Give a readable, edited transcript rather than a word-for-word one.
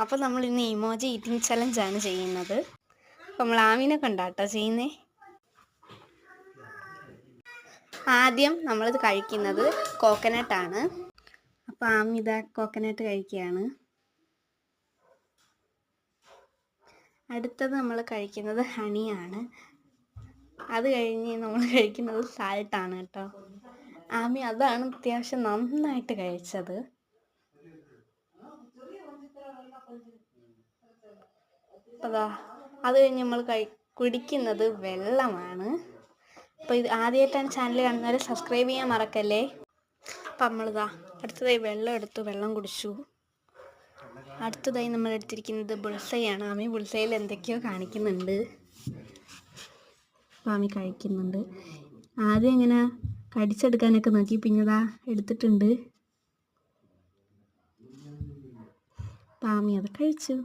അപ്പോൾ നമ്മൾ ഇന്ന് ഇമോജി ഈറ്റിംഗ് ചലഞ്ചാണ് ചെയ്യുന്നത്. നമ്മൾ ആമിനെ കണ്ടാട്ടോ ചെയ്യുന്നേ. ആദ്യം നമ്മളിത് കഴിക്കുന്നത് കോക്കനട്ടാണ്. അപ്പോൾ ആമി ഇതാ കോക്കനട്ട് കഴിക്കുകയാണ്. അടുത്തത് നമ്മൾ കഴിക്കുന്നത് ഹണിയാണ്. അത് കഴിഞ്ഞ് നമ്മൾ കഴിക്കുന്നത് സാൾട്ടാണ് കേട്ടോ. ആമി അതാണ് അത്യാവശ്യം നന്നായിട്ട് കഴിച്ചത്. അതാ അത് കഴിഞ്ഞ് നമ്മൾ കുടിക്കുന്നത് വെള്ളമാണ്. അപ്പോൾ ഇത് ആദ്യമായിട്ടാണ് ചാനൽ കാണുന്നവരെ സബ്സ്ക്രൈബ് ചെയ്യാൻ മറക്കല്ലേ. അപ്പം നമ്മളിതാ അടുത്തതായി വെള്ളം എടുത്തു, വെള്ളം കുടിച്ചു. അടുത്തതായി നമ്മൾ എടുത്തിരിക്കുന്നത് ബുൾസൈയാണ്. ആമി ബുൾസൈയിൽ എന്തൊക്കെയോ കാണിക്കുന്നുണ്ട്. ആമി കഴിക്കുന്നുണ്ട്. ആദ്യം ഇങ്ങനെ കടിച്ചെടുക്കാനൊക്കെ നോക്കി, പിന്നെ ഇതാ എടുത്തിട്ടുണ്ട്. ആമി അത് കഴിച്ചു.